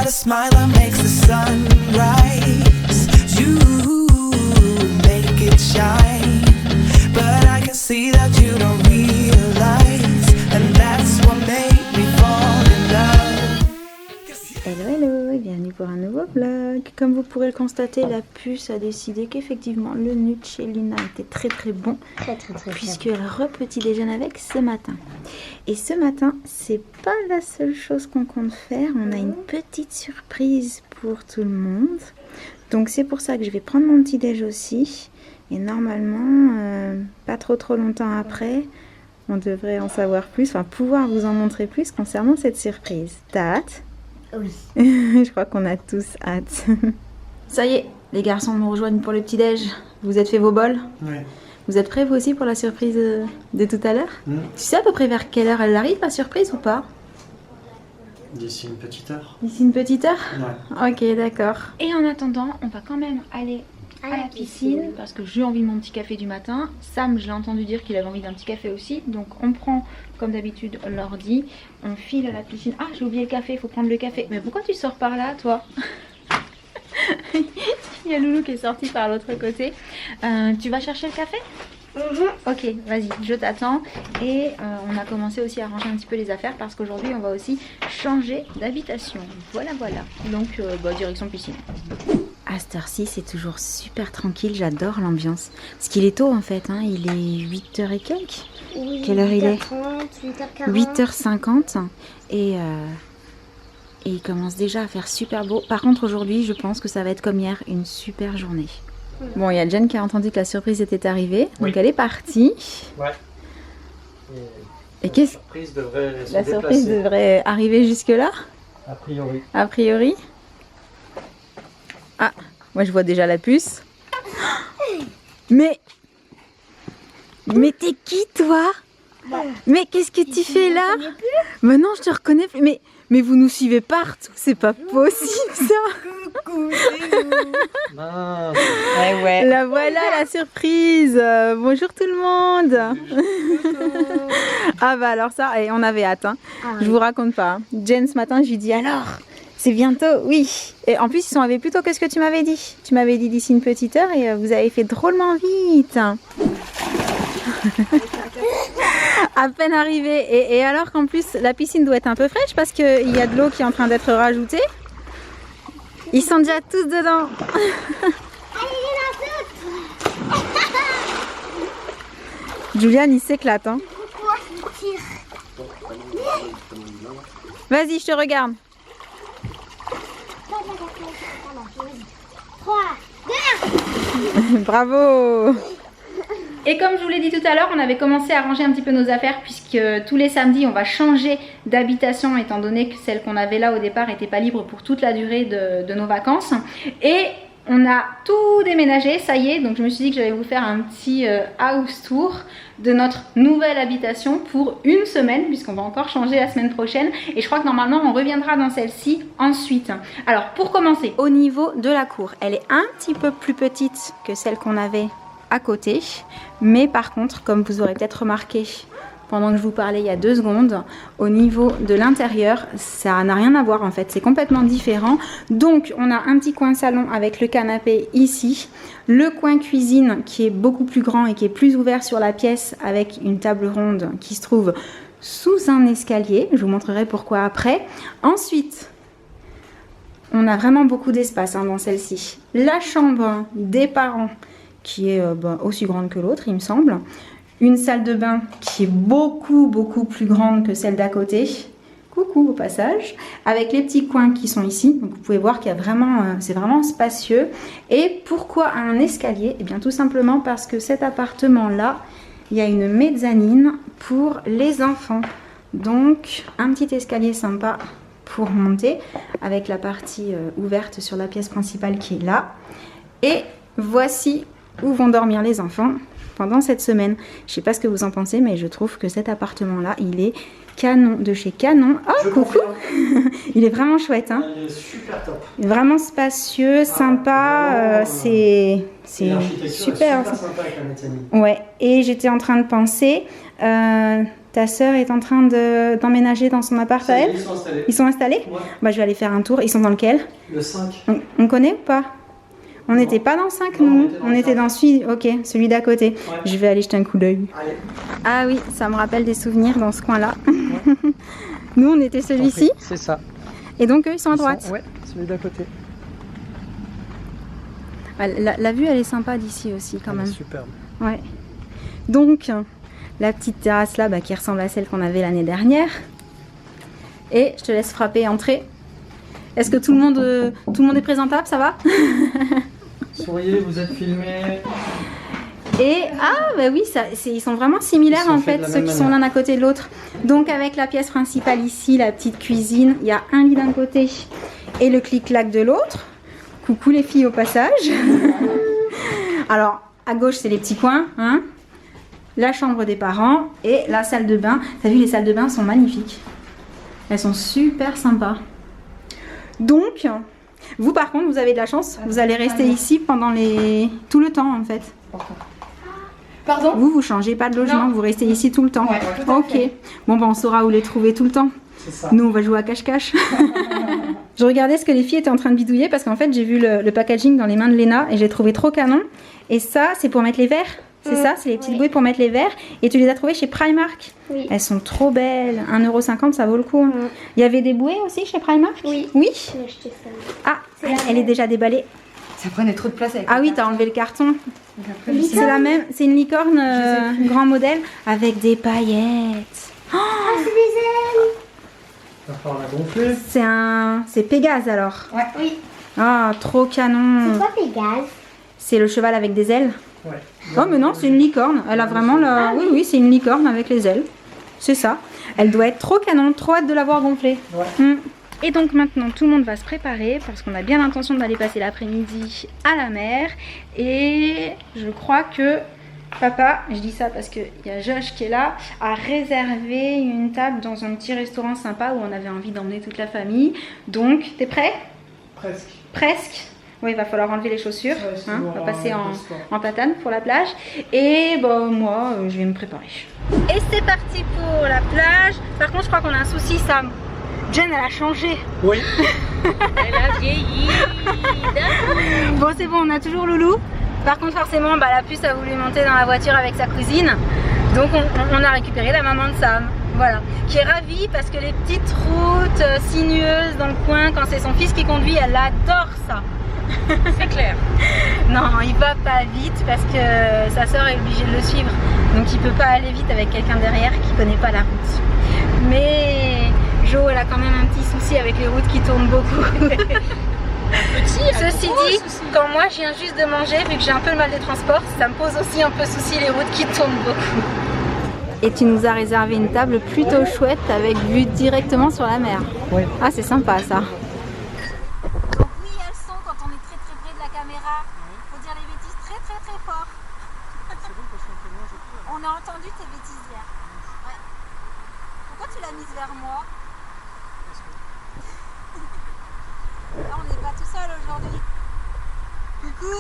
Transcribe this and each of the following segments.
got a smile that makes the sun rise. You make it shine, but I can see that you don't realize, and that's what made me fall in love. Hello et bienvenue pour un nouveau vlog. Comme vous pourrez le constater, la puce a décidé qu'effectivement le Nutellina était très bon. Très puisqu'elle repetit déjeune avec ce matin. Et ce matin, c'est pas la seule chose qu'on compte faire. On a une petite surprise pour tout le monde. Donc c'est pour ça que je vais prendre mon petit déj aussi. Et normalement, pas trop longtemps après, on devrait en savoir plus, enfin pouvoir vous en montrer plus concernant cette surprise. T'as hâte ? Oui. Je crois qu'on a tous hâte. Ça y est, les garçons nous rejoignent pour le petit déj. Vous êtes fait vos bols ? Oui. Vous êtes prêts vous aussi pour la surprise de tout à l'heure ? Tu sais à peu près vers quelle heure elle arrive, la surprise, ou pas ? D'ici une petite heure. D'ici une petite heure ? Ouais. Ok, d'accord. Et en attendant, on va quand même aller à la piscine parce que j'ai envie de mon petit café du matin. Sam, je l'ai entendu dire qu'il avait envie d'un petit café aussi. Donc on prend, comme d'habitude, l'ordi. On file à la piscine. Ah, j'ai oublié le café, il faut prendre le café. Mais pourquoi tu sors par là, toi ? Il y a Loulou qui est sorti par l'autre côté. Tu vas chercher le café ? Ok, vas-y, je t'attends. Et on a commencé aussi à ranger un petit peu les affaires parce qu'aujourd'hui on va aussi changer d'habitation. Voilà. Donc direction piscine. À cette heure-ci, c'est toujours super tranquille, j'adore l'ambiance. Parce qu'il est tôt en fait, hein. Il est 8h et quelques. Oui, Quelle heure il est ? 8h30, 8h50. Et il commence déjà à faire super beau. Par contre, aujourd'hui, je pense que ça va être comme hier, une super journée. Bon, il y a Jen qui a entendu que la surprise était arrivée, donc elle est partie. Ouais. Et qu'est-ce que la surprise devrait arriver jusque-là ? A priori. A priori. Ah, moi je vois déjà la puce. Mais t'es qui toi ? Mais qu'est-ce que tu fais là ? Maintenant je te reconnais plus. Mais vous nous suivez partout, c'est pas possible ça. Coucou, c'est nous. Mince. Ouais. La voilà la surprise. Bonjour tout le monde. Ah bah alors ça, et on avait hâte. Hein. Je vous raconte pas. Jen ce matin, je lui dis alors, c'est bientôt, oui. Et en plus ils sont arrivés plus tôt que ce que tu m'avais dit. Tu m'avais dit d'ici une petite heure et vous avez fait drôlement vite. À peine arrivé. Et alors qu'en plus la piscine doit être un peu fraîche parce qu'il y a de l'eau qui est en train d'être rajoutée. Ils sont déjà tous dedans. Julian il s'éclate hein. Vas-y je te regarde. 3, 2. Bravo. Et comme je vous l'ai dit tout à l'heure, on avait commencé à ranger un petit peu nos affaires puisque tous les samedis on va changer d'habitation étant donné que celle qu'on avait là au départ n'était pas libre pour toute la durée de nos vacances. Et on a tout déménagé, ça y est, donc je me suis dit que j'allais vous faire un petit house tour de notre nouvelle habitation pour une semaine puisqu'on va encore changer la semaine prochaine et je crois que normalement on reviendra dans celle-ci ensuite. Alors pour commencer, au niveau de la cour, elle est un petit peu plus petite que celle qu'on avait à côté, mais par contre, comme vous aurez peut-être remarqué pendant que je vous parlais il y a 2 secondes, au niveau de l'intérieur, ça n'a rien à voir en fait, c'est complètement différent. Donc on a un petit coin salon avec le canapé ici, le coin cuisine qui est beaucoup plus grand et qui est plus ouvert sur la pièce avec une table ronde qui se trouve sous un escalier, je vous montrerai pourquoi après. Ensuite, on a vraiment beaucoup d'espace dans celle-ci. La chambre des parents qui est aussi grande que l'autre, il me semble. Une salle de bain qui est beaucoup plus grande que celle d'à côté. Coucou au passage. Avec les petits coins qui sont ici. Donc vous pouvez voir qu'il y a vraiment, c'est vraiment spacieux. Et pourquoi un escalier ? Eh bien tout simplement parce que cet appartement-là, il y a une mezzanine pour les enfants. Donc un petit escalier sympa pour monter avec la partie ouverte sur la pièce principale qui est là. Et voici où vont dormir les enfants pendant cette semaine. Je sais pas ce que vous en pensez, mais je trouve que cet appartement-là, il est canon de chez Canon. Oh, coucou. Il est vraiment chouette. Hein. Il est super top. Vraiment spacieux, sympa. C'est super. Sympa avec la mezzanine. Ouais, et j'étais en train de penser, Ta sœur est en train d'emménager dans son appart à elle? Ils sont installés. Ils sont installés? Ouais. Bah, je vais aller faire un tour. Ils sont dans lequel? Le 5. On connaît ou pas? On n'était pas dans le 5, Non, nous. on On était dans celui, ok, celui d'à côté. Ouais. Je vais aller jeter un coup d'œil. Allez. Ah oui, ça me rappelle des souvenirs dans ce coin-là. Nous, on était celui-ci. C'est ça. Et donc, eux, ils sont à droite. Ouais, celui d'à côté. Ah, la vue, elle est sympa d'ici aussi, quand même. Superbe. Ouais. Donc, la petite terrasse là, bah, qui ressemble à celle qu'on avait l'année dernière. Et je te laisse frapper et entrer. Est-ce que tout le monde est présentable, ça va? Souriez, vous êtes filmés. Et ah bah oui, ils sont vraiment similaires Ils sont en faits fait, de la ceux même qui sont l'un à côté de l'autre. Donc avec la pièce principale ici, la petite cuisine, il y a un lit d'un côté et le clic-clac de l'autre. Coucou les filles au passage. Alors à gauche c'est les petits coins, hein. La chambre des parents et la salle de bain. T'as vu, les salles de bain sont magnifiques. Elles sont super sympas. Donc, vous par contre, vous avez de la chance. Vous allez rester ici pendant tout le temps en fait. Pardon? Vous changez pas de logement, vous restez ici tout le temps. Ouais, tout à ok. fait. Bon, ben on saura où les trouver tout le temps. C'est ça. Nous, on va jouer à cache-cache. Je regardais ce que les filles étaient en train de bidouiller parce qu'en fait, j'ai vu le packaging dans les mains de Léna et j'ai trouvé trop canon. Et ça, c'est pour mettre les verres. C'est ça, c'est les petites bouées pour mettre les verres. Et tu les as trouvées chez Primark. Oui. Elles sont trop belles. 1,50 €, ça vaut le coup. Il y avait des bouées aussi chez Primark? Oui. Oui. J'ai acheté ça. Ah, elle est déjà déballée. Ça prenait trop de place avec Ah oui, t'as enlevé le carton. le C'est la même, c'est une licorne grand modèle avec des paillettes. Ah, c'est des ailes. Il va falloir la gonfler. C'est Pégase alors. Oui. Ah, trop canon. C'est quoi Pégase? C'est le cheval avec des ailes. Ouais. Oh mais non, c'est une licorne. Elle a vraiment la... Oui, oui, c'est une licorne avec les ailes. C'est ça. Elle doit être trop canon, trop hâte de l'avoir gonflée. Ouais. Et donc maintenant, tout le monde va se préparer parce qu'on a bien l'intention d'aller passer l'après-midi à la mer. Et je crois que papa, je dis ça parce qu'il y a Josh qui est là, a réservé une table dans un petit restaurant sympa où on avait envie d'emmener toute la famille. Donc, t'es prêt? Presque. Presque. Oui, il va falloir enlever les chaussures. Ouais, sinon, Hein, on va passer on reste en patane pour la plage. Et bon, moi, je vais me préparer. Et c'est parti pour la plage. Par contre, je crois qu'on a un souci, Sam. Jen, elle a changé. Oui. Elle a vieilli. Bon, c'est bon, on a toujours Loulou. Par contre, forcément, bah, la puce a voulu monter dans la voiture avec sa cousine. Donc, on a récupéré la maman de Sam. Voilà. Qui est ravie parce que les petites routes sinueuses dans le coin, quand c'est son fils qui conduit, elle adore ça. C'est clair. Non, il va pas vite parce que sa soeur est obligée de le suivre. Donc il peut pas aller vite avec quelqu'un derrière qui connaît pas la route. Mais Jo, elle a quand même un petit souci avec les routes qui tournent beaucoup. Ceci dit, quand moi je viens juste de manger, vu que j'ai un peu le mal des transports, ça me pose aussi un peu souci les routes qui tournent beaucoup. Et tu nous as réservé une table plutôt chouette avec vue directement sur la mer. Oui. Ah, c'est sympa ça. Oui, il y a le son quand on est très très près de la caméra. Faut dire les bêtises très très très fort. On a entendu tes bêtises hier. Ouais. Pourquoi tu l'as mise vers moi? Là, on n'est pas tout seul aujourd'hui. Coucou.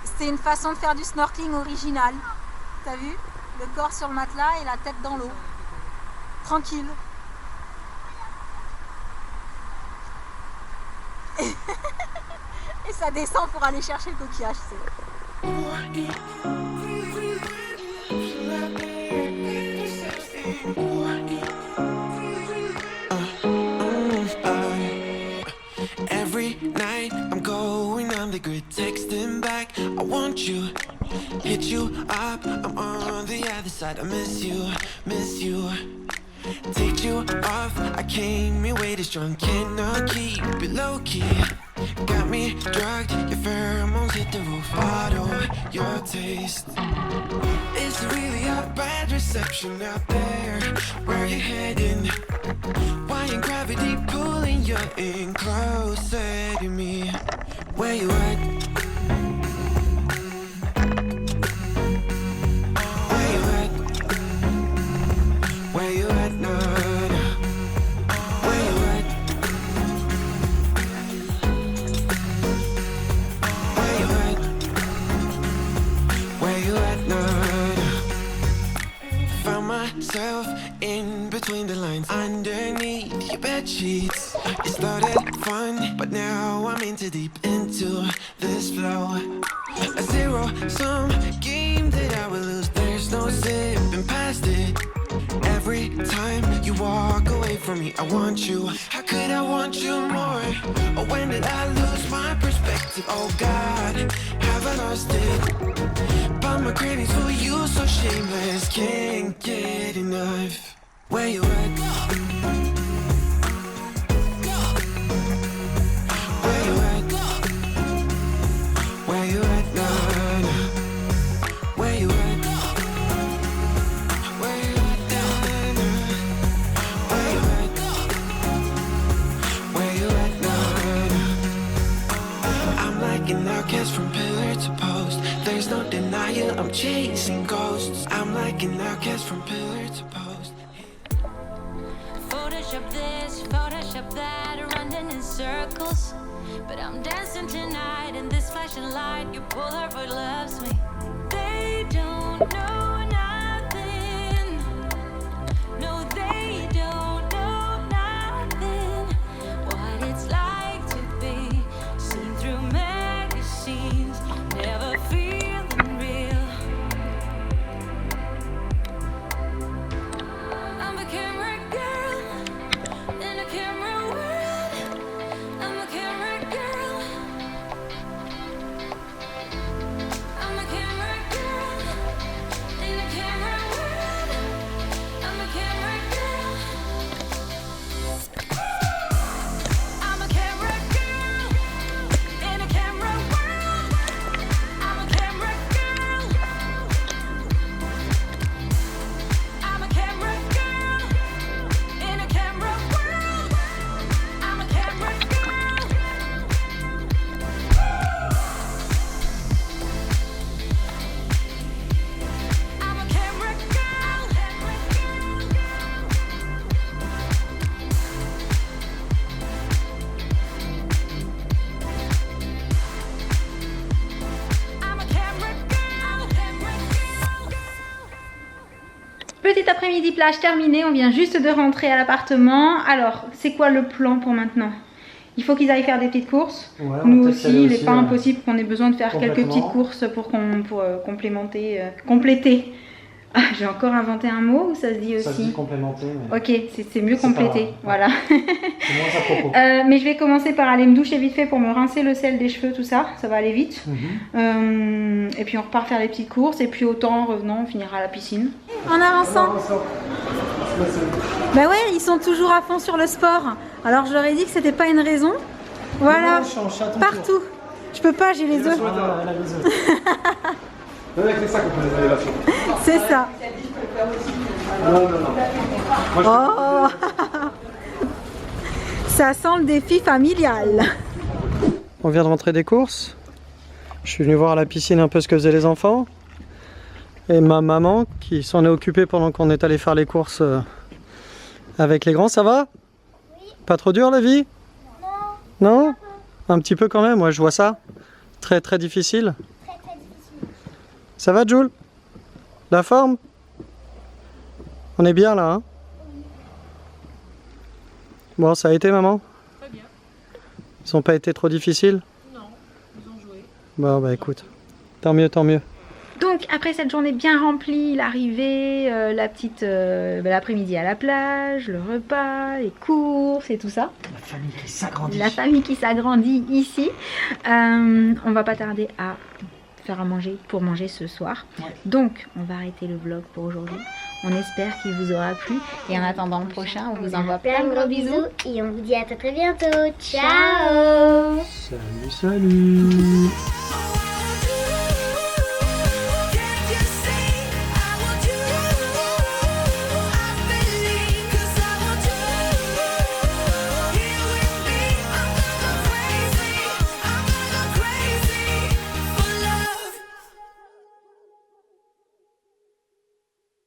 C'était une façon de faire du snorkeling original. T'as vu? Le corps sur le matelas et la tête dans l'eau. Tranquille. Et ça descend pour aller chercher le coquillage. Every night I'm going on the grid, texting back. I want you, hit you up. I'm on the other side. I miss you. Take you off. I came here way too strong. Cannot keep it low key. Got me drugged. Your pheromones hit the roof. Auto your taste. It's really a bad reception out there. Where you heading? Why ain't gravity pulling you in closer to me? Where you at? Where you at? Where you at now? Where you at? Where you at? Where you at now? bed sheets. It started fun, but now I'm in too deep into this flow. A zero-sum game that I will lose. There's no zipping past it. Every time you walk away from me, I want you. How could I want you more? Or when did I lose my perspective? Oh God, have I lost it? But my cravings for you so shameless, can't get enough. Where you at? Where you at? Where you at now? Where you at? Where you at now? Where you at? Where you at now? I'm like an outcast from pillar to post. There's no denial, I'm chasing ghosts. I'm like an outcast from pillar to post. Photoshop this, Photoshop that, running in circles. But I'm dancing tonight in this flashing light. Your Polaroid loves me. They don't know nothing. No, they don't know nothing. What it's like to be seen through magazines, never feeling real. I'm a camera girl in a camera world. I'm a camera girl. I'm a camera girl in a camera world. I'm a camera girl. I'm a camera girl in a camera world. I'm a camera girl. I'm a camera girl in a camera world. I'm a camera girl. I'm a camera girl. I'm a camera girl. Petit après-midi plage terminé, on vient juste de rentrer à l'appartement. Alors, c'est quoi le plan pour maintenant? Il faut qu'ils aillent faire des petites courses. Ouais, on va Nous peut-être y aller aussi, il n'est aussi, pas impossible qu'on ait besoin de faire quelques complètement. petites courses pour compléter. Ah, j'ai encore inventé un mot ou ça se dit Ça se dit aussi? complémenter, mais Ok, c'est mieux C'est pas compléter, grave. voilà. c'est moins à propos. Mais je vais commencer par aller me doucher vite fait pour me rincer le sel des cheveux, tout ça, ça va aller vite. Et puis on repart faire les petites courses et puis autant en revenant on finira à la piscine. En avançant. Bah ouais, ils sont toujours à fond sur le sport. Alors je leur ai dit que c'était pas une raison. Voilà, partout. Je peux pas, j'ai les os. C'est ça qu'on peut les aller là-dessus. C'est ça. Non. Oh. Ça sent le défi familial. On vient de rentrer des courses. Je suis venu voir à la piscine un peu ce que faisaient les enfants. Et ma maman qui s'en est occupée pendant qu'on est allé faire les courses avec les grands. Ça va? Oui. Pas trop dur la vie? Non. Non? Un petit peu quand même, moi je vois ça. Très très difficile. Ça va Jules? La forme? On est bien là, hein? Bon, ça a été maman? Très bien. Ils n'ont pas été trop difficiles? Non, ils ont joué. Bon bah écoute, tant mieux, tant mieux. Donc après cette journée bien remplie, l'arrivée, l'après-midi à la plage, le repas, les courses et tout ça. La famille qui s'agrandit. La famille qui s'agrandit ici. On va pas tarder à faire à manger pour manger ce soir. Ouais. Donc on va arrêter le vlog pour aujourd'hui. On espère qu'il vous aura plu. Et en attendant le prochain, on vous envoie plein de gros bisous. Et on vous dit à très bientôt. Ciao. Salut, salut.